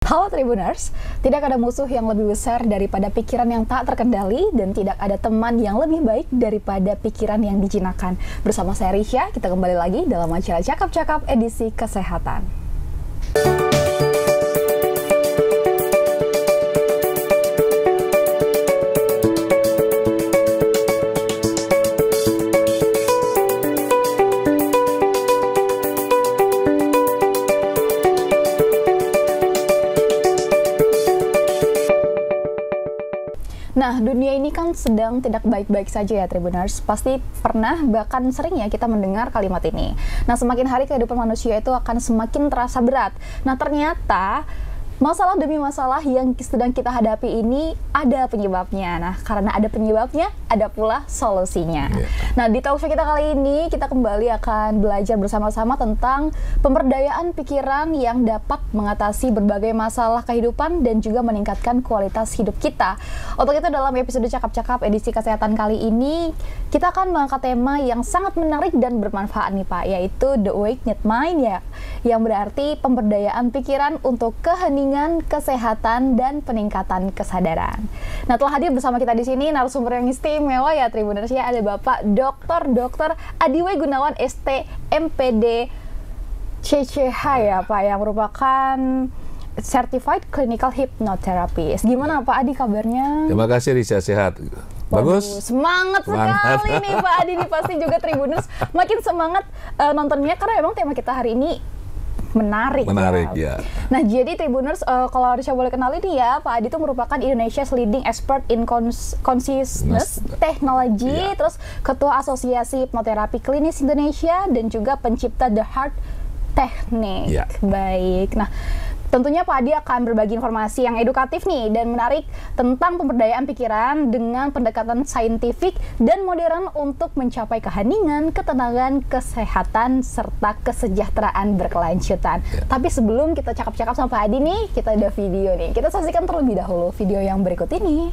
Halo Tribuners, tidak ada musuh yang lebih besar daripada pikiran yang tak terkendali dan tidak ada teman yang lebih baik daripada pikiran yang dijinakkan. Bersama saya Risha, kita kembali lagi dalam acara Cakap-Cakap edisi Kesehatan. Nah, dunia ini kan sedang tidak baik-baik saja ya Tribuners. Pasti pernah bahkan sering ya kita mendengar kalimat ini. Nah, semakin hari kehidupan manusia itu akan semakin terasa berat. Nah, ternyata masalah demi masalah yang sedang kita hadapi ini ada penyebabnya. Nah, karena ada penyebabnya, ada pula solusinya. Nah, di talkshow kita kali ini, kita kembali akan belajar bersama-sama tentang pemberdayaan pikiran yang dapat mengatasi berbagai masalah kehidupan dan juga meningkatkan kualitas hidup kita. Untuk itu, dalam episode Cakap-Cakap edisi Kesehatan kali ini, kita akan mengangkat tema yang sangat menarik dan bermanfaat nih Pak, yaitu The Awakened Mind ya, yang berarti pemberdayaan pikiran untuk keheningan, kesehatan, dan peningkatan kesadaran. Nah, telah hadir bersama kita di sini narasumber yang istimewa ya Tribuners ya, ada Bapak Dr. Adiway Gunawan ST MPD CCH ya Pak, yang merupakan Certified Clinical Hypnotherapist. Gimana Pak Adi kabarnya? Terima kasih Risha, sehat. Bagus. Semangat sekali nih Pak Adi nih, pasti juga Tribuners makin semangat nontonnya karena memang tema kita hari ini menarik ya. Nah, jadi Tribuners, kalau Risha boleh kenal ini ya, Pak Adi itu merupakan Indonesia's leading expert in consciousness technology, terus Ketua Asosiasi Hipnoterapi Klinis Indonesia, dan juga pencipta The Heart Technique. Baik, nah tentunya Pak Adi akan berbagi informasi yang edukatif nih dan menarik tentang pemberdayaan pikiran dengan pendekatan saintifik dan modern untuk mencapai keheningan, ketenangan, kesehatan, serta kesejahteraan berkelanjutan. Tapi sebelum kita cakap-cakap sama Pak Adi nih, kita ada video nih. Kita saksikan terlebih dahulu video yang berikut ini.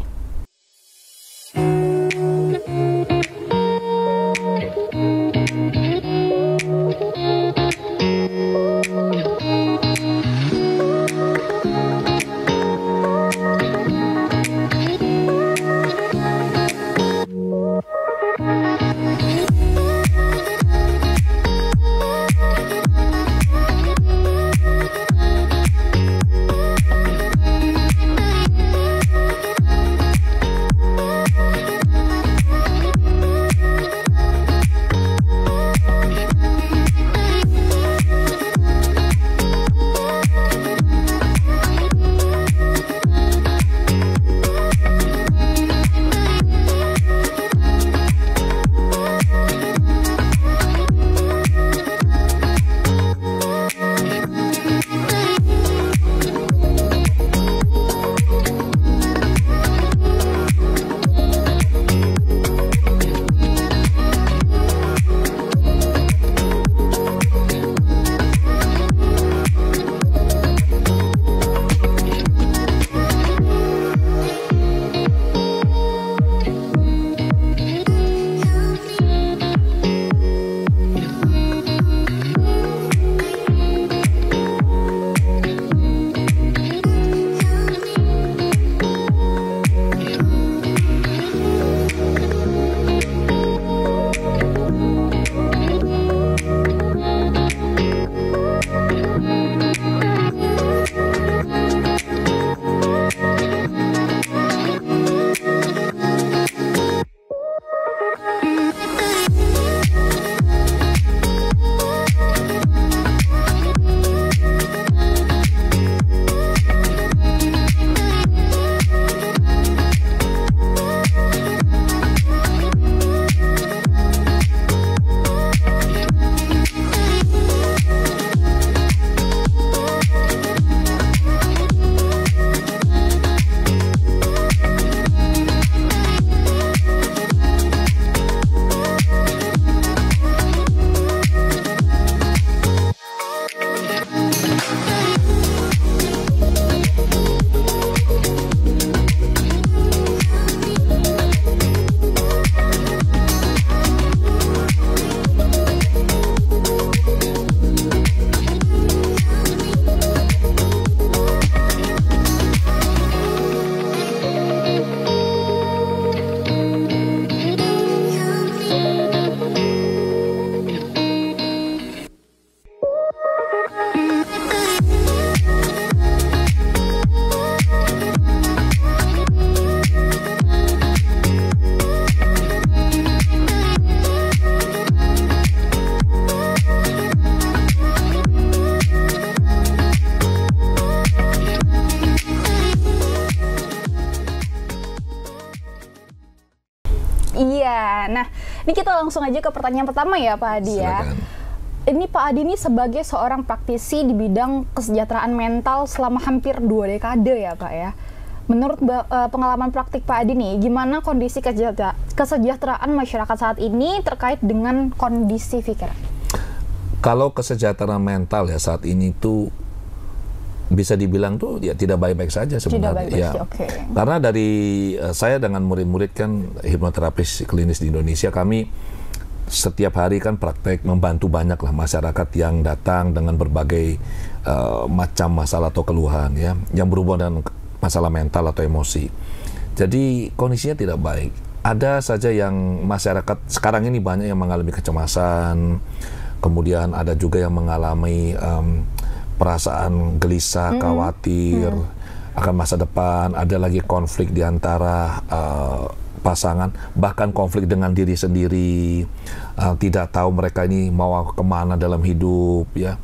Ini kita langsung aja ke pertanyaan pertama ya Pak Adi ya. Silakan. Ini Pak Adi ini sebagai seorang praktisi di bidang kesejahteraan mental selama hampir 2 dekade ya Pak ya. Menurut pengalaman praktik Pak Adi nih, gimana kondisi kesejahteraan masyarakat saat ini terkait dengan kondisi pikiran? Kalau kesejahteraan mental ya saat ini tuh bisa dibilang tuh ya tidak baik-baik saja sebenarnya. Tidak baik-baik, ya. oke. Karena dari saya dengan murid-murid kan hipnoterapis klinis di Indonesia, kami setiap hari kan praktek membantu banyak lah masyarakat yang datang dengan berbagai macam masalah atau keluhan ya yang berhubungan dengan masalah mental atau emosi. Jadi kondisinya tidak baik. Ada saja yang masyarakat sekarang ini banyak yang mengalami kecemasan, kemudian ada juga yang mengalami perasaan gelisah, khawatir akan masa depan, ada lagi konflik di antara pasangan, bahkan konflik dengan diri sendiri, tidak tahu mereka ini mau kemana dalam hidup ya.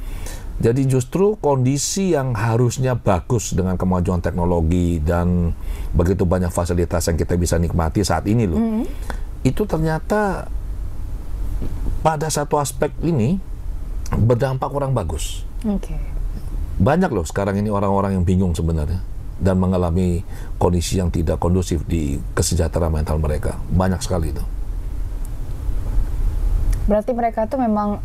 Jadi justru kondisi yang harusnya bagus dengan kemajuan teknologi dan begitu banyak fasilitas yang kita bisa nikmati saat ini loh, itu ternyata pada satu aspek ini berdampak kurang bagus. Banyak loh sekarang ini orang-orang yang bingung sebenarnya dan mengalami kondisi yang tidak kondusif di kesejahteraan mental mereka. Banyak sekali itu. Berarti mereka itu memang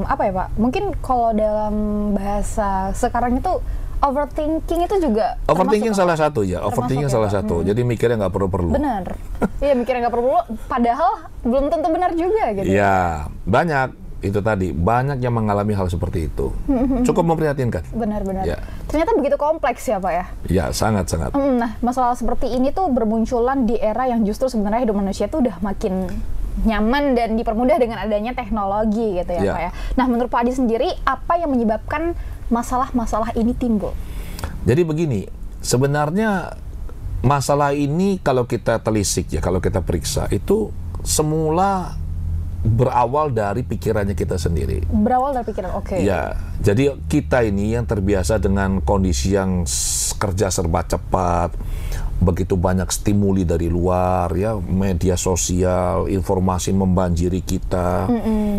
apa ya Pak? Mungkin kalau dalam bahasa sekarang itu overthinking itu juga overthinking salah satu ya. Overthinking salah satu. Jadi mikirnya nggak perlu-perlu. Benar. Iya, mikirnya nggak perlu. Padahal belum tentu benar juga gitu. Ya, banyak. Itu tadi, banyak yang mengalami hal seperti itu. Cukup memprihatinkan. Benar-benar. Ya. Ternyata begitu kompleks ya Pak ya? Ya, sangat-sangat. Nah, masalah seperti ini tuh bermunculan di era yang justru sebenarnya hidup manusia tuh udah makin nyaman dan dipermudah dengan adanya teknologi gitu ya Pak ya. Nah, menurut Pak Adi sendiri, apa yang menyebabkan masalah-masalah ini timbul? Jadi begini, sebenarnya masalah ini kalau kita telisik ya, kalau kita periksa, itu semula berawal dari pikirannya kita sendiri. Berawal dari pikiran, oke. Ya, jadi kita ini yang terbiasa dengan kondisi yang kerja serba cepat, begitu banyak stimuli dari luar, ya, media sosial, informasi membanjiri kita,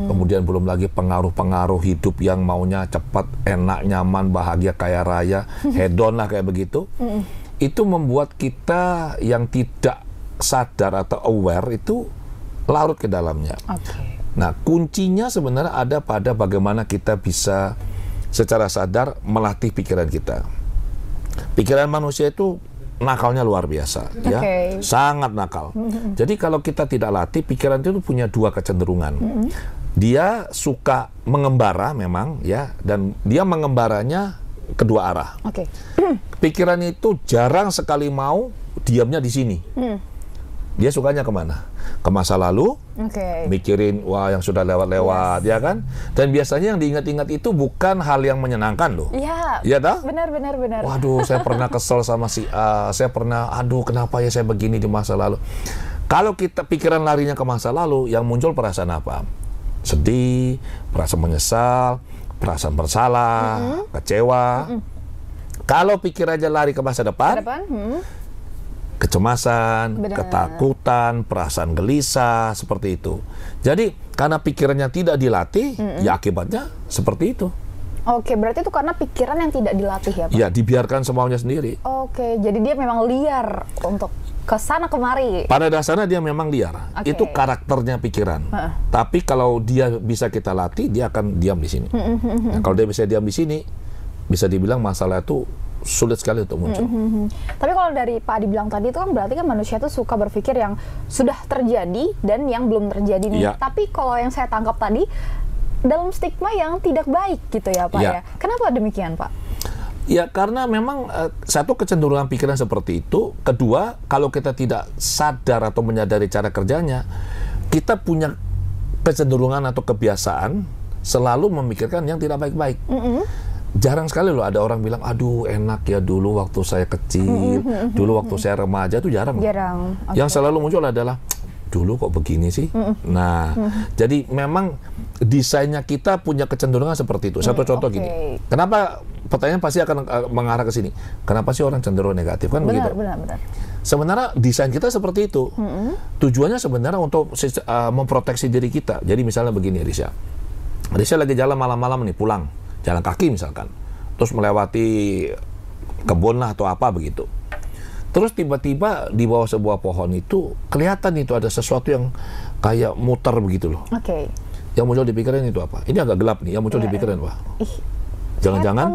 kemudian belum lagi pengaruh-pengaruh hidup yang maunya cepat, enak, nyaman, bahagia, kaya raya, hedon lah kayak begitu. Itu membuat kita yang tidak sadar atau aware itu larut ke dalamnya. Nah, kuncinya sebenarnya ada pada bagaimana kita bisa secara sadar melatih pikiran kita. Pikiran manusia itu nakalnya luar biasa, ya, sangat nakal. Jadi kalau kita tidak latih, pikiran itu punya dua kecenderungan. Dia suka mengembara memang, ya, dan dia mengembaranya kedua arah. Pikiran itu jarang sekali mau diamnya di sini. Dia sukanya kemana? Ke masa lalu, mikirin wah yang sudah lewat-lewat, ya kan? Dan biasanya yang diingat-ingat itu bukan hal yang menyenangkan loh. Iya dah? Benar. Waduh, saya pernah kesel sama si A, saya pernah, aduh kenapa ya saya begini di masa lalu. Kalau kita pikiran larinya ke masa lalu, yang muncul perasaan apa? Sedih, perasaan menyesal, perasaan bersalah, kecewa. Kalau pikirannya lari ke masa depan, kecemasan, ketakutan, perasaan gelisah, seperti itu. Jadi, karena pikirannya tidak dilatih, ya akibatnya seperti itu. Berarti itu karena pikiran yang tidak dilatih ya Pak? Ya, dibiarkan semaunya sendiri. Jadi dia memang liar untuk ke sana kemari. Pada dasarnya dia memang liar. Itu karakternya pikiran. Tapi kalau dia bisa kita latih, dia akan diam di sini. Nah, kalau dia bisa diam di sini, bisa dibilang masalah itu sulit sekali untuk muncul. Tapi kalau dari Pak Adi bilang tadi itu kan berarti kan manusia itu suka berpikir yang sudah terjadi dan yang belum terjadi nih. Tapi kalau yang saya tangkap tadi dalam stigma yang tidak baik gitu ya Pak ya. Kenapa demikian Pak? Ya karena memang satu kecenderungan pikiran seperti itu. Kedua, kalau kita tidak sadar atau menyadari cara kerjanya, kita punya kecenderungan atau kebiasaan selalu memikirkan yang tidak baik-baik. Jarang sekali loh ada orang bilang, aduh enak ya dulu waktu saya kecil, dulu waktu saya remaja, itu jarang. Yang selalu muncul adalah, dulu kok begini sih? Nah, jadi memang desainnya kita punya kecenderungan seperti itu. Satu contoh gini, kenapa pertanyaan pasti akan mengarah ke sini. Kenapa sih orang cenderung negatif kan begitu? Benar. Sebenarnya desain kita seperti itu. Tujuannya sebenarnya untuk memproteksi diri kita. Jadi misalnya begini, Risha lagi jalan malam-malam nih, pulang jalan kaki misalkan, terus melewati kebun lah atau apa begitu. Terus tiba-tiba di bawah sebuah pohon itu kelihatan itu ada sesuatu yang kayak muter begitu loh. Oke. Yang muncul di pikiran itu apa? Ini agak gelap nih. Yang muncul di pikiran apa? Jangan-jangan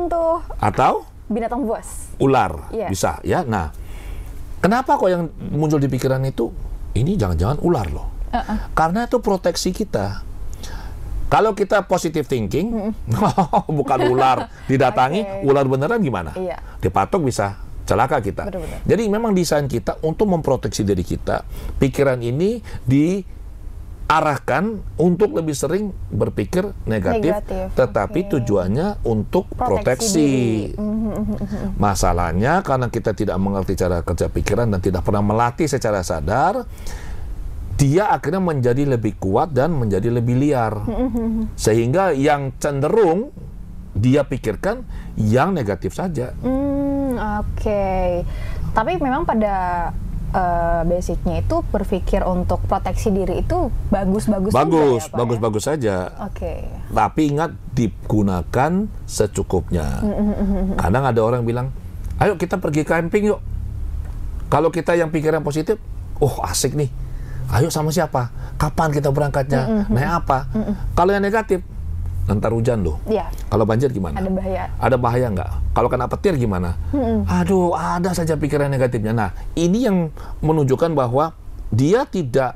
atau binatang buas. Ular, bisa ya. Nah, kenapa kok yang muncul di pikiran itu ini jangan-jangan ular loh? Karena itu proteksi kita. Kalau kita positive thinking, bukan ular didatangi, ular beneran gimana? Dipatok bisa celaka kita. Betul-betul. Jadi memang desain kita untuk memproteksi diri kita. Pikiran ini diarahkan untuk lebih sering berpikir negatif. Tetapi tujuannya untuk proteksi. Masalahnya karena kita tidak mengerti cara kerja pikiran dan tidak pernah melatih secara sadar, dia akhirnya menjadi lebih kuat dan menjadi lebih liar. Sehingga yang cenderung dia pikirkan yang negatif saja. Oke. Tapi memang pada basicnya itu berpikir untuk proteksi diri itu bagus-bagus saja ya, Pak, bagus-bagus saja. Oke. Tapi ingat digunakan secukupnya. Kadang ada orang bilang, ayo kita pergi camping yuk. Kalau kita yang pikiran positif, asik nih. Ayo sama siapa? Kapan kita berangkatnya? Naik apa? Kalau yang negatif, ntar hujan loh. Kalau banjir gimana? Ada bahaya. Ada bahaya nggak? Kalau kena petir gimana? Aduh, ada saja pikiran negatifnya. Nah, ini yang menunjukkan bahwa dia tidak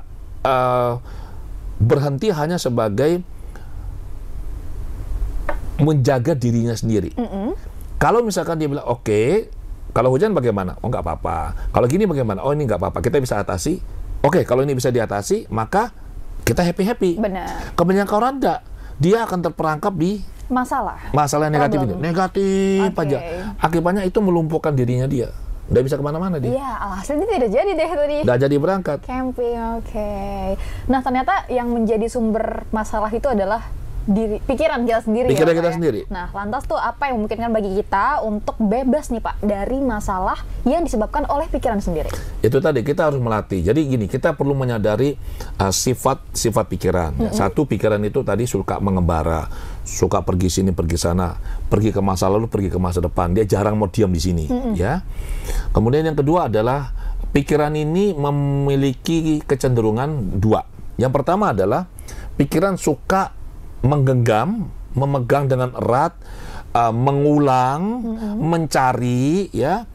berhenti hanya sebagai menjaga dirinya sendiri. Kalau misalkan dia bilang, oke, kalau hujan bagaimana? Oh, nggak apa-apa. Kalau gini bagaimana? Oh, ini nggak apa-apa. Kita bisa atasi. Oke, kalau ini bisa diatasi, maka kita happy-happy. Benar. Kebanyakan orang enggak. Dia akan terperangkap di masalah negatif ini. Negatif aja. Akibatnya itu melumpuhkan dirinya dia. Nggak bisa kemana-mana dia. Iya, alhasilnya tidak jadi deh tadi. Nggak jadi berangkat. Camping, oke. Nah, ternyata yang menjadi sumber masalah itu adalah pikiran kita sendiri. Pikiran kita sendiri. Nah, lantas tuh apa yang memungkinkan bagi kita untuk bebas nih Pak dari masalah yang disebabkan oleh pikiran sendiri? Itu tadi kita harus melatih. Jadi gini, kita perlu menyadari sifat pikiran. Satu, pikiran itu tadi suka mengembara, suka pergi sini, pergi sana, pergi ke masa lalu, pergi ke masa depan. Dia jarang mau diam di sini, ya. Kemudian yang kedua adalah pikiran ini memiliki kecenderungan dua. Yang pertama adalah pikiran suka menggenggam, memegang dengan erat, mengulang, mencari ya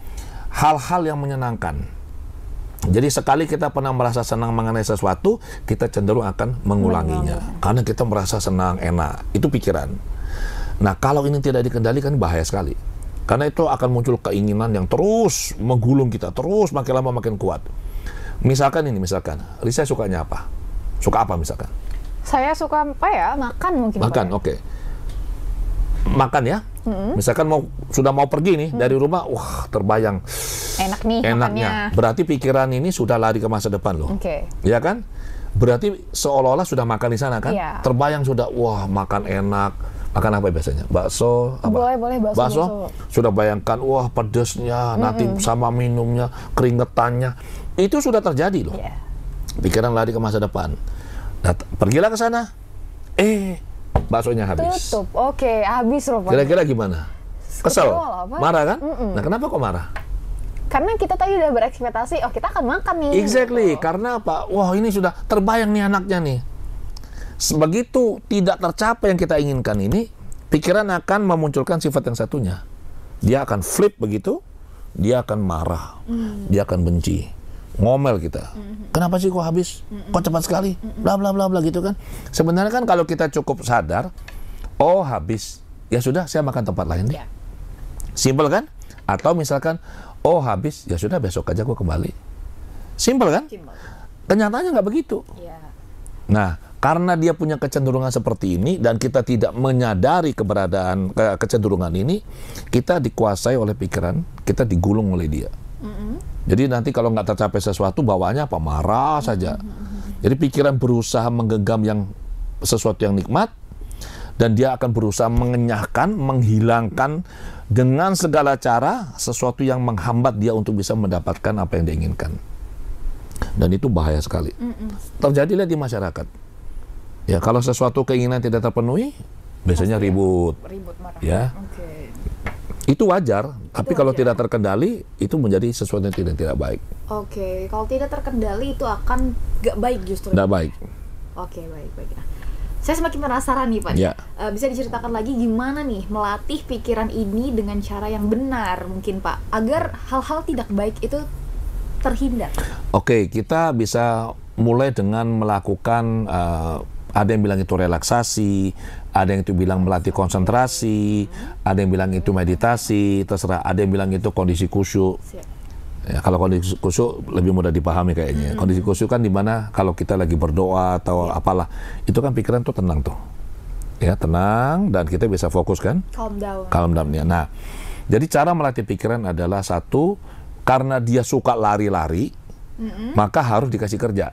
hal-hal yang menyenangkan. Jadi sekali kita pernah merasa senang mengenai sesuatu, kita cenderung akan mengulanginya. Karena kita merasa senang, enak. Itu pikiran. Nah, kalau ini tidak dikendalikan, bahaya sekali. Karena itu akan muncul keinginan yang terus menggulung kita, terus makin lama makin kuat. Misalkan Risa sukanya apa? Suka apa misalkan? Saya suka makan mungkin. Makan, oke. Makan ya. Misalkan sudah mau pergi nih dari rumah, terbayang. Enak nih enaknya. Makannya. Berarti pikiran ini sudah lari ke masa depan loh. Ya kan? Berarti seolah-olah sudah makan di sana kan? Terbayang sudah, makan enak. Makan apa biasanya? Bakso? Apa? Boleh bakso. Sudah bayangkan, pedesnya, nanti sama minumnya, keringetannya. Itu sudah terjadi loh. Pikiran lari ke masa depan. Pergilah ke sana, baksonya habis. Tutup, habis loh Pak. Kira-kira gimana? Kesel? Marah kan? Nah, kenapa kok marah? Karena kita tadi udah berekspektasi, kita akan makan nih. Exactly, karena apa? Ini sudah terbayang nih anaknya nih. Begitu tidak tercapai yang kita inginkan ini, pikiran akan memunculkan sifat yang satunya. Dia akan flip begitu, dia akan marah, dia akan benci. Ngomel kita. Kenapa sih kok habis? Kok cepat sekali? Bla bla bla bla gitu kan. Sebenarnya kan kalau kita cukup sadar, habis. Ya sudah, saya makan tempat lain deh. Simpel kan? Atau misalkan, habis, ya sudah besok aja gua kembali. Simpel kan? Kenyataannya nggak begitu. Nah, karena dia punya kecenderungan seperti ini dan kita tidak menyadari keberadaan kecenderungan ini, kita dikuasai oleh pikiran, kita digulung oleh dia. Jadi nanti kalau nggak tercapai sesuatu, bawaannya apa? Marah saja. Jadi pikiran berusaha menggenggam sesuatu yang nikmat, Dan dia akan berusaha mengenyahkan, menghilangkan dengan segala cara sesuatu yang menghambat dia untuk bisa mendapatkan apa yang dia inginkan. Dan itu bahaya sekali. Terjadilah di masyarakat. Ya, kalau sesuatu keinginan tidak terpenuhi, biasanya ribut. Ribut, marah. Ya. Itu wajar, tapi kalau tidak terkendali, itu menjadi sesuatu yang tidak baik. Oke, kalau tidak terkendali itu akan gak baik justru. Tidak baik. Oke, baik. Nah, saya semakin penasaran nih Pak. Ya. Bisa diceritakan lagi gimana nih melatih pikiran ini dengan cara yang benar mungkin Pak, agar hal-hal tidak baik itu terhindar. Oke, kita bisa mulai dengan melakukan ada yang bilang itu relaksasi, ada yang itu bilang melatih konsentrasi, ada yang bilang itu meditasi, terserah. Ada yang bilang itu kondisi khusyuk. Ya, kalau kondisi khusyuk lebih mudah dipahami kayaknya. Kondisi khusyuk kan dimana kalau kita lagi berdoa atau apalah, itu kan pikiran tuh tenang tuh. Ya, tenang dan kita bisa fokus kan? Calm down. Calm down ya. Nah, jadi cara melatih pikiran adalah satu, karena dia suka lari-lari, maka harus dikasih kerja.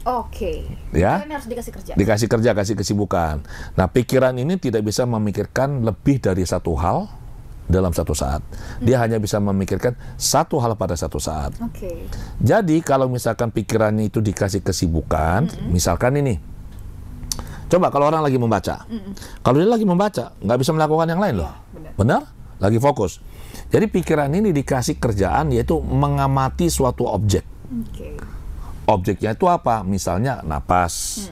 Oke. Ya. Ini harus dikasih kerja. Dikasih kerja, kasih kesibukan. Nah, pikiran ini tidak bisa memikirkan lebih dari satu hal dalam satu saat. Dia hanya bisa memikirkan satu hal pada satu saat. Oke. Jadi, kalau misalkan pikirannya itu dikasih kesibukan, misalkan ini, coba kalau orang lagi membaca. Kalau dia lagi membaca, nggak bisa melakukan yang lain loh. Benar? Lagi fokus. Jadi, pikiran ini dikasih kerjaan, yaitu mengamati suatu objek. Oke. Objeknya itu apa? Misalnya napas,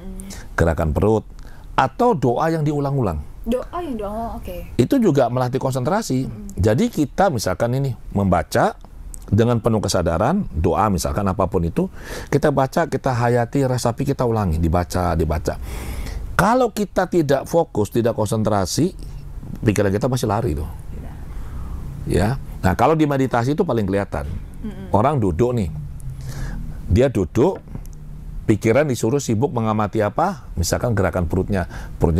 gerakan perut, atau doa yang diulang-ulang. Doa yang doa, oke. Itu juga melatih konsentrasi. Jadi kita misalkan ini membaca dengan penuh kesadaran, doa misalkan apapun itu, kita baca, kita hayati, resapi, kita ulangi, dibaca. Kalau kita tidak fokus, tidak konsentrasi, pikiran kita pasti lari tuh. Ya. Nah, kalau di meditasi itu paling kelihatan. Orang duduk nih. Dia duduk, pikiran disuruh sibuk mengamati apa? Misalkan gerakan perutnya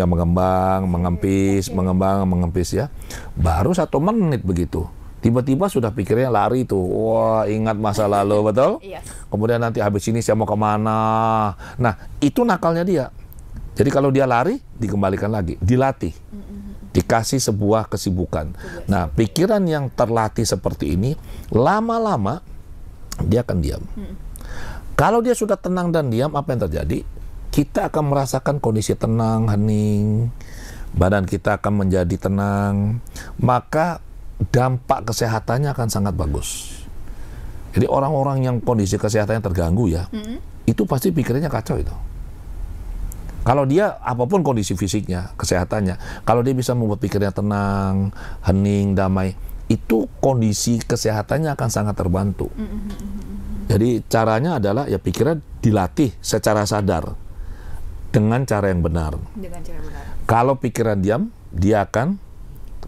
mengembang, mengempis, mengembang, mengempis ya. Baru 1 menit begitu. Tiba-tiba sudah pikirnya lari tuh. Wah, ingat masa lalu, betul? Iya. Kemudian nanti habis ini saya mau kemana? Nah, itu nakalnya dia. Jadi kalau dia lari, dikembalikan lagi, dilatih. Dikasih sebuah kesibukan. Nah, pikiran yang terlatih seperti ini, lama-lama dia akan diam. Kalau dia sudah tenang dan diam, apa yang terjadi? Kita akan merasakan kondisi tenang, hening, badan kita akan menjadi tenang, maka dampak kesehatannya akan sangat bagus. Jadi orang-orang yang kondisi kesehatannya terganggu ya, itu pasti pikirannya kacau itu. Kalau dia, apapun kondisi fisiknya, kesehatannya, kalau dia bisa membuat pikirnya tenang, hening, damai, itu kondisi kesehatannya akan sangat terbantu. Jadi caranya adalah ya pikiran dilatih secara sadar dengan cara yang benar. Dengan cara benar. Kalau pikiran diam,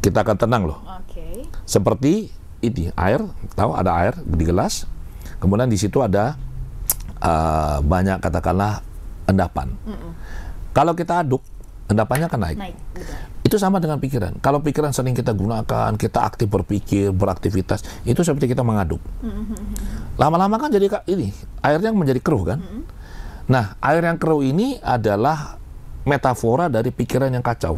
kita akan tenang loh. Oke. Seperti ini, air, tahu ada air di gelas, kemudian di situ ada banyak katakanlah endapan. Kalau kita aduk, endapannya akan naik. Itu sama dengan pikiran. Kalau pikiran sering kita gunakan, kita aktif berpikir, beraktivitas, itu seperti kita mengaduk. Lama-lama kan jadi ini, airnya menjadi keruh kan? Nah, air yang keruh ini adalah metafora dari pikiran yang kacau.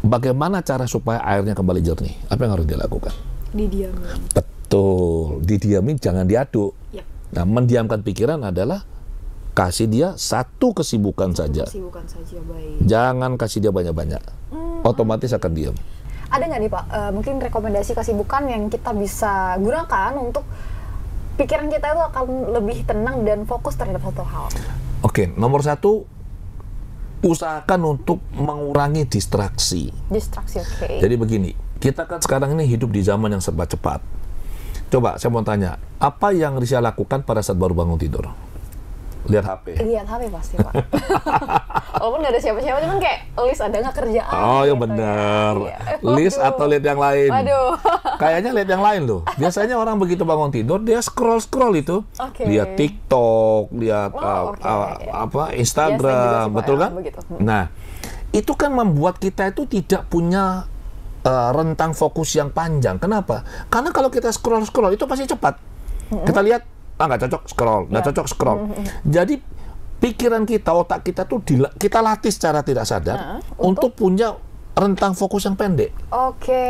Bagaimana cara supaya airnya kembali jernih? Apa yang harus dilakukan? Didiamin. Betul, didiamin, jangan diaduk. Yep. Nah, mendiamkan pikiran adalah kasih dia satu kesibukan saja. Kesibukan saja, baik. Jangan kasih dia banyak-banyak. Otomatis akan diam. Ada nggak nih Pak, mungkin rekomendasi kesibukan yang kita bisa gunakan untuk pikiran kita itu akan lebih tenang dan fokus terhadap satu hal? Oke, nomor 1, usahakan untuk mengurangi distraksi. Distraksi, oke. Jadi begini, kita kan sekarang ini hidup di zaman yang serba cepat. Coba saya mau tanya, apa yang Risha lakukan pada saat baru bangun tidur? Lihat HP. Lihat HP pasti Pak. Walaupun nggak ada siapa-siapa, cuman kayak list ada nggak kerjaan. Oh ya gitu benar. ya. List atau lihat yang lain. Waduh. Kayaknya lihat yang lain loh. Biasanya orang begitu bangun tidur dia scroll itu, lihat TikTok, lihat Instagram, juga, betul Pak, kan? begitu. Nah, itu kan membuat kita itu tidak punya rentang fokus yang panjang. Kenapa? Karena kalau kita scroll itu pasti cepat. Kita lihat nggak cocok scroll, nggak cocok scroll. Jadi pikiran kita, otak kita tuh kita latih secara tidak sadar untuk punya rentang fokus yang pendek. Oke,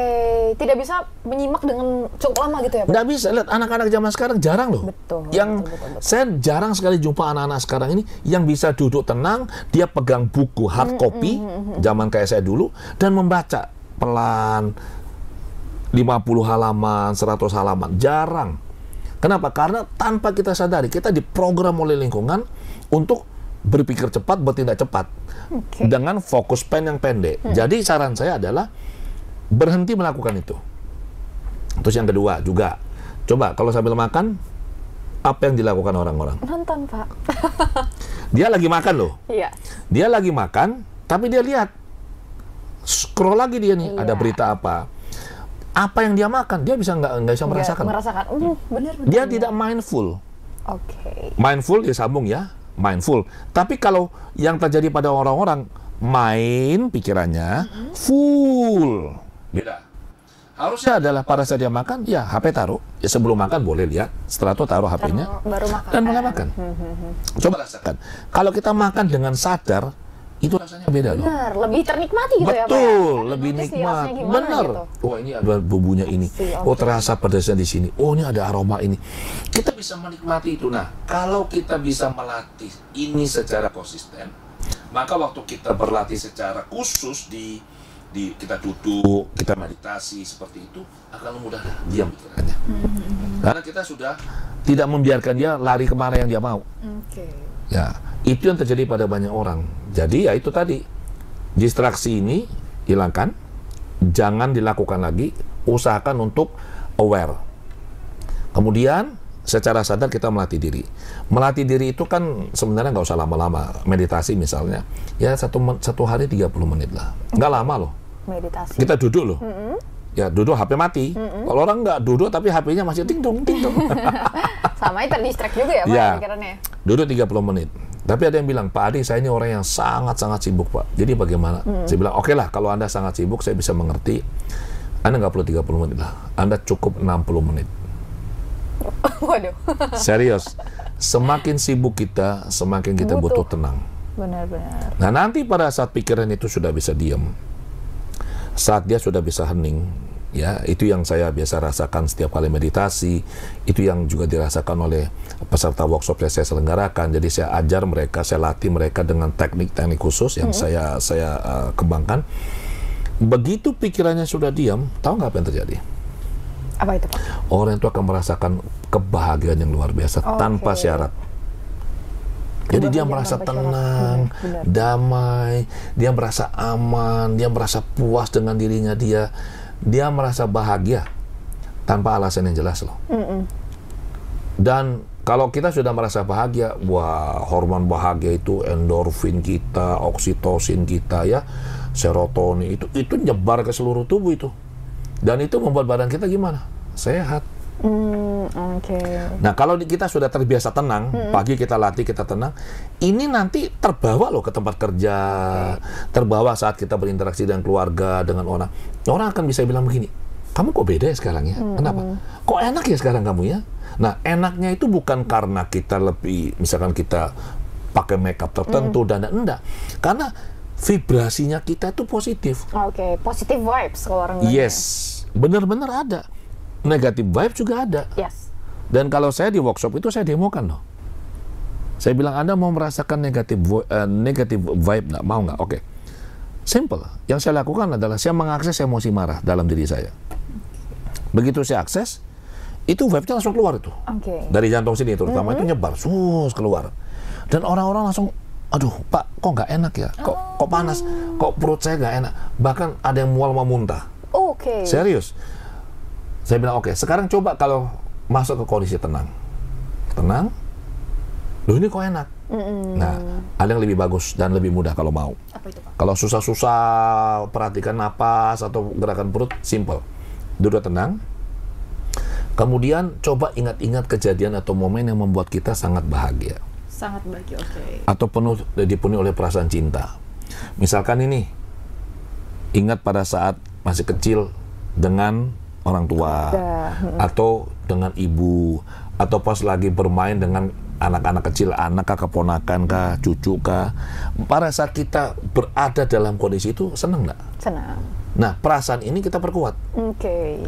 tidak bisa menyimak dengan cukup lama gitu ya, Pak? Nggak bisa. Lihat anak-anak zaman sekarang jarang loh. Betul. Saya jarang sekali jumpa anak-anak sekarang ini yang bisa duduk tenang, dia pegang buku hard copy, zaman kayak saya dulu, dan membaca pelan 50 halaman, 100 halaman. Jarang. Kenapa? Karena tanpa kita sadari, kita diprogram oleh lingkungan untuk berpikir cepat, bertindak cepat. Dengan fokus pen yang pendek. Jadi saran saya adalah berhenti melakukan itu. Terus yang kedua juga, coba kalau sambil makan, apa yang dilakukan orang-orang? Nonton, Pak. Dia lagi makan loh. Iya. Dia lagi makan, tapi dia lihat. Scroll lagi dia nih, ada berita apa. Apa yang dia makan, dia bisa nggak bisa merasakan. Benar. Dia tidak mindful. Oke. Mindful, dia sambung ya. Mindful. Tapi kalau yang terjadi pada orang-orang main pikirannya full. Beda. Harusnya adalah pada saat dia makan, ya HP taruh. Ya sebelum makan boleh lihat. Setelah itu taruh HP-nya. Baru makan. Dan mulai makan. Coba rasakan. Kalau kita makan dengan sadar, itu rasanya beda loh. Benar, lebih ternikmati gitu ya, Pak? Betul, lebih nikmat. Benar. Gitu. Oh, ini ada bumbunya ini. Oh, terasa pedasnya di sini. Oh, ini ada aroma ini. Kita bisa menikmati itu. Nah, kalau kita bisa melatih ini secara konsisten, maka waktu kita berlatih secara khusus di kita duduk, kita meditasi seperti itu, akan mudah diam pikirannya. Karena kita sudah tidak membiarkan dia lari kemana yang dia mau. Ya, itu yang terjadi pada banyak orang. Jadi ya itu tadi, distraksi ini hilangkan, jangan dilakukan lagi, usahakan untuk aware. Kemudian secara sadar kita melatih diri. Melatih diri itu kan sebenarnya nggak usah lama-lama. Meditasi misalnya, ya satu hari 30 menit lah, nggak lama loh. Meditasi. Kita duduk loh. Ya duduk HP mati. Kalau orang nggak duduk tapi HP-nya masih ting-tung. Sama terdistract juga ya, Pak, ya, pikirannya. Duduk 30 menit. Tapi ada yang bilang, Pak Adi, saya ini orang yang sangat-sangat sibuk, Pak. Jadi bagaimana? Saya bilang, oke lah, kalau Anda sangat sibuk, saya bisa mengerti. Anda nggak perlu 30 menit lah. Anda cukup 60 menit. Waduh. Serius. Semakin sibuk kita, semakin kita butuh tenang. Benar-benar. Nah, nanti pada saat pikiran itu sudah bisa diam, saat dia sudah bisa hening, ya itu yang saya biasa rasakan setiap kali meditasi, itu yang juga dirasakan oleh peserta workshop yang saya selenggarakan. Jadi saya ajar mereka, saya latih mereka dengan teknik-teknik khusus yang saya kembangkan. Begitu pikirannya sudah diam, tahu nggak apa yang terjadi? Apa itu, Pak? Orang itu akan merasakan kebahagiaan yang luar biasa tanpa syarat. Jadi dia merasa tenang, damai, dia merasa aman, dia merasa puas dengan dirinya dia merasa bahagia tanpa alasan yang jelas loh. Dan kalau kita sudah merasa bahagia, wah, hormon bahagia itu endorfin kita, oksitosin kita ya, serotonin itu nyebar ke seluruh tubuh itu. Dan itu membuat badan kita gimana? Sehat. Nah, kalau kita sudah terbiasa tenang, pagi kita latih, kita tenang, ini nanti terbawa loh ke tempat kerja, terbawa saat kita berinteraksi dengan keluarga, dengan orang. Orang akan bisa bilang begini, kamu kok beda ya sekarang ya? Kenapa? Kok enak ya sekarang kamu ya? Nah, enaknya itu bukan karena kita lebih, misalkan kita pakai makeup tertentu dan enggak. Karena vibrasinya kita itu positif. Positive vibes kalau orang bilang. Yes, benar-benar ada. Negatif vibe juga ada. Yes. Dan kalau saya di workshop itu saya demokan loh. Saya bilang, Anda mau merasakan negatif vibe nggak? Mau nggak? Oke. Simple. Yang saya lakukan adalah saya mengakses emosi marah dalam diri saya. Begitu saya akses, itu vibe-nya langsung keluar itu. Dari jantung sini terutama itu nyebar, keluar. Dan orang-orang langsung, aduh Pak, kok nggak enak ya? Kok panas? Kok perut saya nggak enak? Bahkan ada yang mual mau muntah. Serius. Saya bilang, oke, sekarang coba kalau masuk ke kondisi tenang. Tenang, loh ini kok enak. Nah, ada yang lebih bagus dan lebih mudah kalau mau. Apa itu, Pak? Kalau susah-susah, perhatikan napas atau gerakan perut, simple. Duduk tenang. Kemudian coba ingat-ingat kejadian atau momen yang membuat kita sangat bahagia. Sangat bahagia, Atau dipenuhi oleh perasaan cinta. Misalkan ini, ingat pada saat masih kecil dengan orang tua, atau dengan ibu, atau pas lagi bermain dengan anak-anak kecil, anak kah, keponakan kah, cucu kah, pada saat kita berada dalam kondisi itu senang nggak? Senang. Nah, perasaan ini kita perkuat. Oke.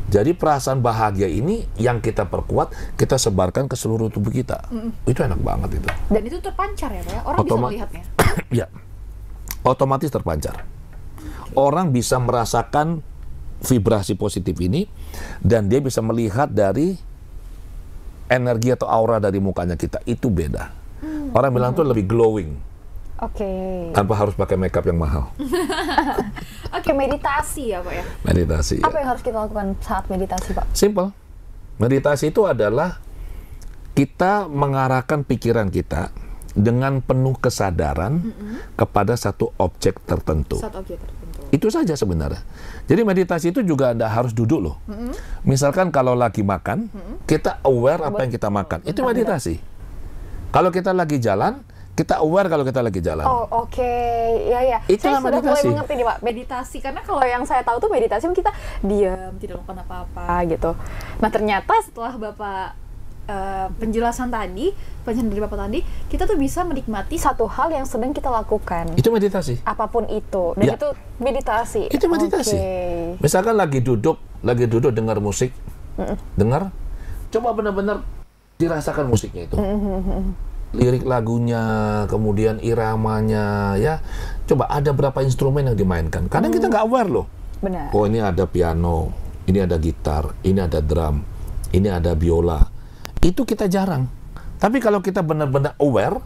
Jadi perasaan bahagia ini yang kita perkuat, kita sebarkan ke seluruh tubuh kita. Itu enak banget itu. Dan itu terpancar ya Pak ya? Orang bisa melihatnya? Ya, otomatis terpancar. Orang bisa merasakan vibrasi positif ini, dan dia bisa melihat dari energi atau aura dari mukanya kita. Itu beda. Orang bilang tuh lebih glowing. Oke. Tanpa harus pakai makeup yang mahal. Oke, meditasi ya Pak ya? Meditasi. Apa Ya. yang harus kita lakukan saat meditasi Pak? Simple. Meditasi itu adalah kita mengarahkan pikiran kita dengan penuh kesadaran kepada satu objek tertentu. Satu objek tertentu. Itu saja sebenarnya. Jadi meditasi itu juga Anda harus duduk loh. Misalkan kalau lagi makan, kita aware apa yang kita makan. Itu meditasi. Kalau kita lagi jalan, kita aware kalau kita lagi jalan. Oh, oke. Ya. Itulah saya sudah meditasi. mulai mengerti nih Pak, meditasi. Karena kalau yang saya tahu tuh meditasi kita diam, tidak melakukan apa-apa gitu. Nah, ternyata setelah Bapak penjelasan dari Bapak tadi, kita tuh bisa menikmati satu hal yang sedang kita lakukan. Itu meditasi. Apapun itu. Dan Ya. itu meditasi. Itu meditasi. Oke. Misalkan lagi duduk dengar musik, dengar, coba benar-benar dirasakan musiknya itu. Lirik lagunya, kemudian iramanya, ya. Coba ada berapa instrumen yang dimainkan. Kadang kita nggak aware loh. Benar. Oh, ini ada piano, ini ada gitar, ini ada drum, ini ada biola. Itu kita jarang. Tapi kalau kita benar-benar aware,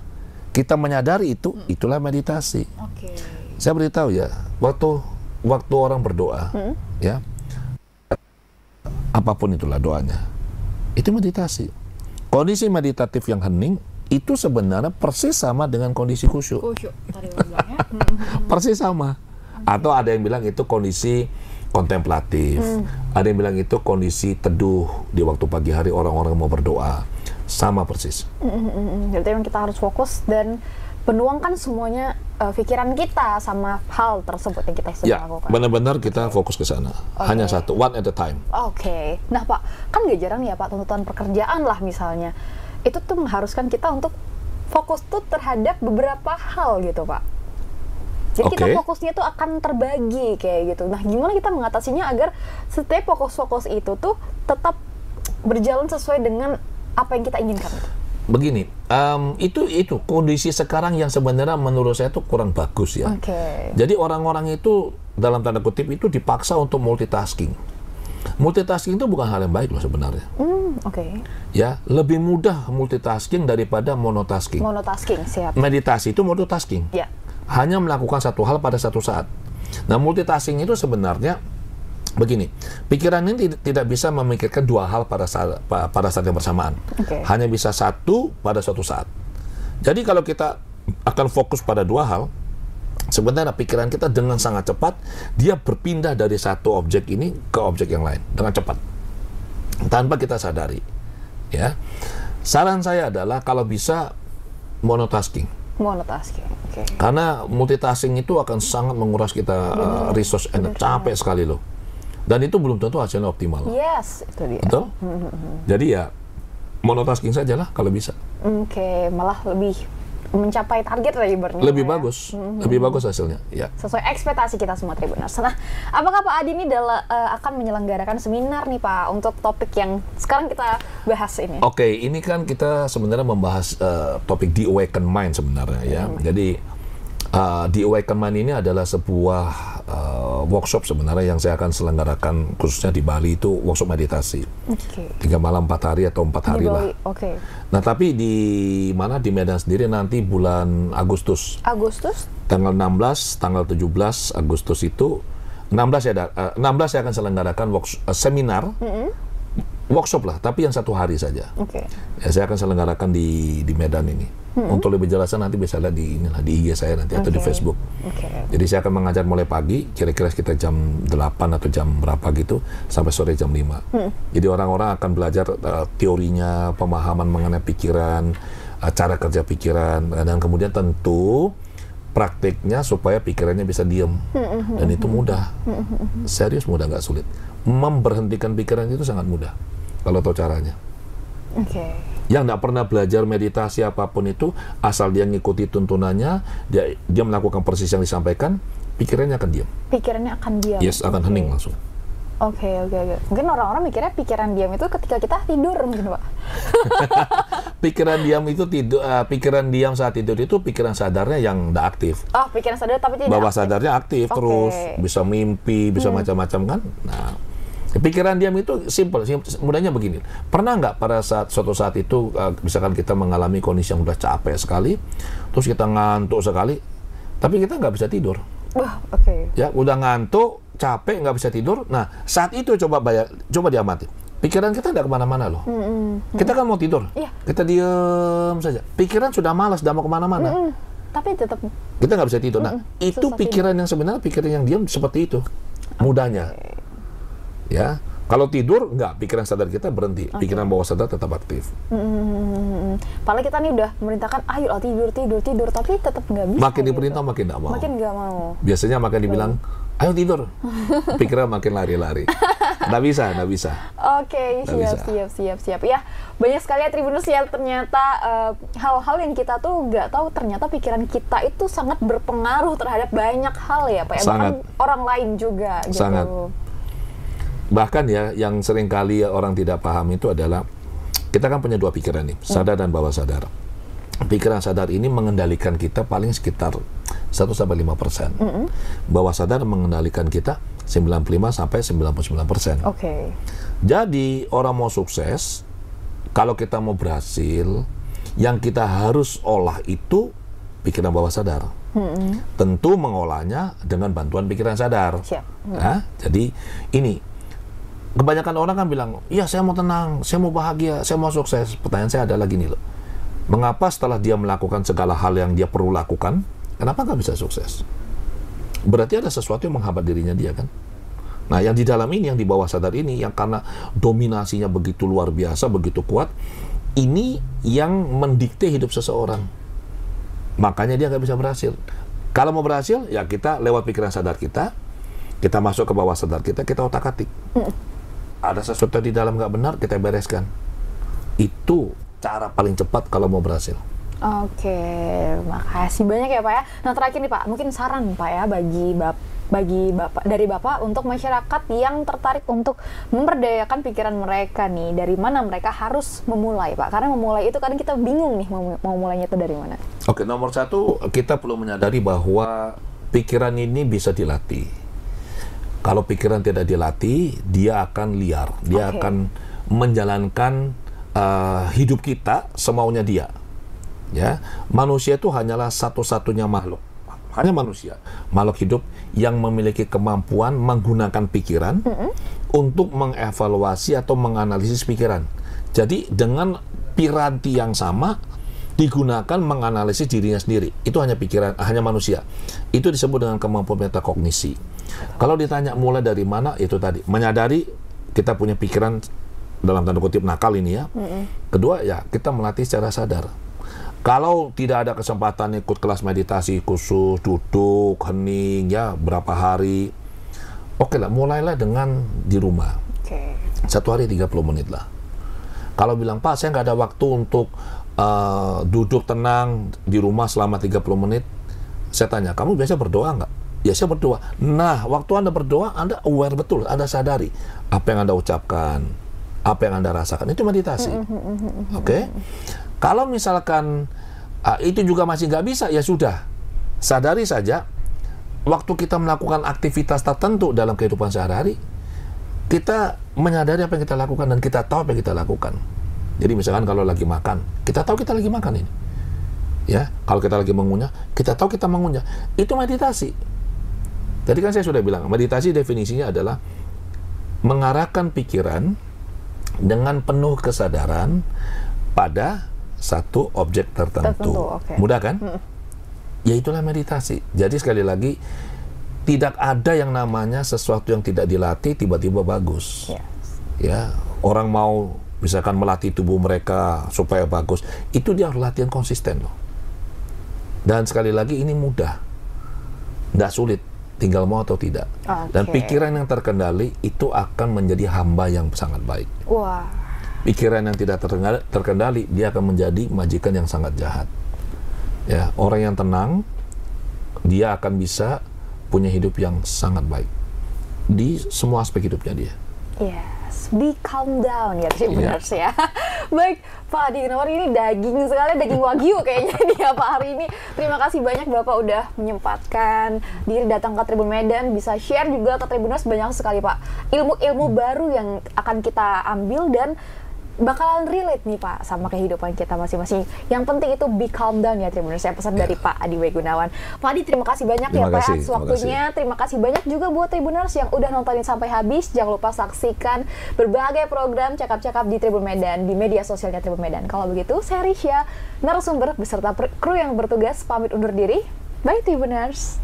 kita menyadari itu, itulah meditasi. Oke. Saya beritahu ya, waktu orang berdoa, ya, apapun itulah doanya, itu meditasi. Kondisi meditatif yang hening itu sebenarnya persis sama dengan kondisi khusyuk. Khusyuk tadi Bapak bilang ya. Persis sama. Atau ada yang bilang itu kondisi kontemplatif. Ada yang bilang itu kondisi teduh di waktu pagi hari orang-orang mau berdoa. Sama persis. Jadi memang kita harus fokus dan menuangkan semuanya pikiran kita sama hal tersebut yang kita sedang Ya, lakukan. benar-benar kita fokus ke sana. Hanya satu, one at a time. Oke. Nah Pak, kan gak jarang ya Pak tuntutan pekerjaan lah misalnya. Itu tuh mengharuskan kita untuk fokus tuh terhadap beberapa hal gitu Pak. Jadi kita fokusnya tuh akan terbagi kayak gitu. Nah, gimana kita mengatasinya agar setiap fokus-fokus itu tuh tetap berjalan sesuai dengan apa yang kita inginkan? Begini, itu kondisi sekarang yang sebenarnya menurut saya tuh kurang bagus ya. Oke. Jadi orang-orang itu dalam tanda kutip itu dipaksa untuk multitasking. Multitasking itu bukan hal yang baik loh sebenarnya. Oke. Ya, lebih mudah multitasking daripada monotasking. Monotasking, siap. Meditasi itu monotasking. Ya. Hanya melakukan satu hal pada satu saat. Nah, multitasking itu sebenarnya begini, pikiran ini tidak bisa memikirkan dua hal pada saat yang bersamaan. Oke. Hanya bisa satu pada suatu saat. Jadi kalau kita akan fokus pada dua hal, sebenarnya pikiran kita dengan sangat cepat, dia berpindah dari satu objek ini ke objek yang lain dengan cepat. Tanpa kita sadari. Ya. Saran saya adalah kalau bisa monotasking. Monotasking, oke. Karena multitasking itu akan sangat menguras kita resource and capek sekali loh. Dan itu belum tentu hasilnya optimal. Yes, itu dia. Betul? Jadi ya monotasking saja lah kalau bisa. Oke, malah lebih mencapai target lah ibaratnya. Lebih bagus, lebih bagus hasilnya. Ya. Sesuai ekspektasi kita semua Tribuners. Nah, apakah Pak Adi ini akan menyelenggarakan seminar nih Pak untuk topik yang sekarang kita bahas ini? Oke, ini kan kita sebenarnya membahas topik The Awakened Mind sebenarnya ya. Jadi The Awakened Mind ini adalah sebuah workshop sebenarnya yang saya akan selenggarakan khususnya di Bali, itu workshop meditasi. 3 malam 4 hari atau 4 hari lah. Oke. Nah, tapi di Medan sendiri nanti bulan Agustus. Agustus? Tanggal 16, tanggal 17 Agustus itu 16 saya akan selenggarakan seminar. Workshop lah, tapi yang 1 hari saja. Oke. Ya, saya akan selenggarakan di Medan ini. Untuk lebih jelasnya nanti bisa lihat di IG saya nanti atau di Facebook. Jadi saya akan mengajar mulai pagi, kira-kira sekitar jam 8 atau jam berapa gitu, sampai sore jam 5. Jadi orang-orang akan belajar teorinya, pemahaman mengenai pikiran, cara kerja pikiran, dan kemudian tentu praktiknya supaya pikirannya bisa diem. Dan itu mudah. Serius mudah, nggak sulit. Memberhentikan pikiran itu sangat mudah kalau tahu caranya. Oke. Yang nggak pernah belajar meditasi apapun itu, asal dia ngikuti tuntunannya, dia melakukan persis yang disampaikan, pikirannya akan diam. Pikirannya akan diam. Yes, akan hening langsung. Oke. Mungkin orang-orang mikirnya pikiran diam itu ketika kita tidur mungkin, Pak. Pikiran diam itu pikiran diam saat tidur itu pikiran sadarnya yang nggak aktif. Oh, pikiran sadar tapi tidak Bawah aktif. sadarnya aktif terus, bisa mimpi, bisa macam-macam kan. Nah, pikiran diam itu simple, mudahnya begini. Pernah nggak pada suatu saat itu, misalkan kita mengalami kondisi yang udah capek sekali, terus kita ngantuk sekali, tapi kita nggak bisa tidur. Wah, oke. Ya, udah ngantuk, capek, nggak bisa tidur. Nah, saat itu coba diamati. Pikiran kita nggak kemana-mana loh. Kita kan mau tidur, kita diem saja. Pikiran sudah malas, sudah mau kemana-mana. Tapi tetap Kita nggak bisa tidur. Nah, itu susah pikiran yang sebenarnya, pikiran yang diam seperti itu. Mudahnya. Ya, kalau tidur nggak, pikiran sadar kita berhenti, pikiran bawah sadar tetap aktif. Padahal kita nih udah memerintahkan, ayo tidur, tapi tetap nggak bisa. Makin diperintah makin nggak mau. Makin nggak mau. Biasanya makin dibilang, ayo tidur, pikiran makin lari-lari. Nggak bisa. Oke, siap. Ya, banyak sekali ya Tribuners ya, ternyata hal-hal yang kita tuh nggak tahu, ternyata pikiran kita itu sangat berpengaruh terhadap banyak hal ya, Pak. Ya, bahkan orang lain juga. Sangat. Gitu. Bahkan ya, yang sering kali orang tidak paham itu adalah, kita kan punya dua pikiran nih, sadar dan bawah sadar. Pikiran sadar ini mengendalikan kita paling sekitar 1-5%. Bawah sadar mengendalikan kita 95-99%. Oke. Jadi orang mau sukses, kalau kita mau berhasil, yang kita harus olah itu pikiran bawah sadar. Tentu mengolahnya dengan bantuan pikiran sadar. Nah, jadi ini, kebanyakan orang kan bilang, iya saya mau tenang, saya mau bahagia, saya mau sukses. Pertanyaan saya adalah gini loh, mengapa setelah dia melakukan segala hal yang dia perlu lakukan, kenapa nggak bisa sukses? Berarti ada sesuatu yang menghambat dirinya dia kan? Nah, yang di dalam ini, yang di bawah sadar ini, yang karena dominasinya begitu luar biasa, begitu kuat, ini yang mendikte hidup seseorang. Makanya dia nggak bisa berhasil. Kalau mau berhasil, ya kita lewat pikiran sadar kita masuk ke bawah sadar kita otak-atik. Ada sesuatu di dalam nggak benar, kita bereskan. Itu cara paling cepat kalau mau berhasil. Oke, makasih banyak ya Pak ya. Nah terakhir nih Pak, mungkin saran Pak ya bagi Bapak untuk masyarakat yang tertarik untuk memberdayakan pikiran mereka nih, dari mana mereka harus memulai Pak? Karena memulai itu kadang kita bingung nih mau mulainya itu dari mana. Oke, nomor satu, kita perlu menyadari bahwa pikiran ini bisa dilatih. Kalau pikiran tidak dilatih, dia akan liar, dia akan menjalankan hidup kita semaunya dia. Ya, manusia itu hanyalah satu-satunya makhluk, hanya manusia, makhluk hidup yang memiliki kemampuan menggunakan pikiran untuk mengevaluasi atau menganalisis pikiran. Jadi dengan piranti yang sama digunakan menganalisis dirinya sendiri. Itu hanya pikiran, hanya manusia. Itu disebut dengan kemampuan metakognisi. Kalau ditanya mulai dari mana, itu tadi, menyadari kita punya pikiran dalam tanda kutip nakal ini ya. Kedua ya, kita melatih secara sadar. Kalau tidak ada kesempatan ikut kelas meditasi khusus, duduk, hening ya berapa hari, oke lah, mulailah dengan di rumah. Satu hari 30 menit lah. Kalau bilang, Pak saya nggak ada waktu untuk duduk tenang di rumah selama 30 menit, saya tanya, kamu biasa berdoa nggak? Ya saya berdoa. Nah, waktu Anda berdoa, Anda aware betul, Anda sadari apa yang Anda ucapkan, apa yang Anda rasakan, itu meditasi. Oke? Kalau misalkan itu juga masih nggak bisa, ya sudah, sadari saja, waktu kita melakukan aktivitas tertentu dalam kehidupan sehari-hari, kita menyadari apa yang kita lakukan dan kita tahu apa yang kita lakukan. Jadi misalkan kalau lagi makan, kita tahu kita lagi makan ini. Ya, kalau kita lagi mengunyah, kita tahu kita mengunyah. Itu meditasi. Tadi kan saya sudah bilang, meditasi definisinya adalah mengarahkan pikiran dengan penuh kesadaran pada satu objek tertentu. Mudah kan? Ya itulah meditasi. Jadi sekali lagi, tidak ada yang namanya sesuatu yang tidak dilatih tiba-tiba bagus. Ya, orang mau misalkan melatih tubuh mereka supaya bagus, itu dia harus latihan konsisten loh. Dan sekali lagi ini mudah, nggak sulit, tinggal mau atau tidak. Dan pikiran yang terkendali itu akan menjadi hamba yang sangat baik. Wah, pikiran yang tidak terkendali, dia akan menjadi majikan yang sangat jahat. Ya, orang yang tenang, dia akan bisa punya hidup yang sangat baik di semua aspek hidupnya dia. Yes, be calm down ya, Tribuners ya. Baik, Pak Adi Gunawan, ini daging sekali, daging wagyu kayaknya dia Pak hari ini. Terima kasih banyak Bapak udah menyempatkan diri datang ke Tribun Medan, bisa share juga ke Tribuners banyak sekali Pak. Ilmu-ilmu baru yang akan kita ambil dan bakalan relate nih Pak sama kehidupan kita masing-masing. Yang penting itu be calm down ya Tribuners. Saya pesan dari Pak Adi W. Gunawan. Pak Adi, terima kasih banyak ya Pak atas waktunya. Terima kasih banyak juga buat Tribuners yang udah nontonin sampai habis. Jangan lupa saksikan berbagai program cakap-cakap di Tribun Medan, di media sosialnya Tribun Medan. Kalau begitu, saya Risha, narasumber beserta kru yang bertugas pamit undur diri. Bye Tribuners.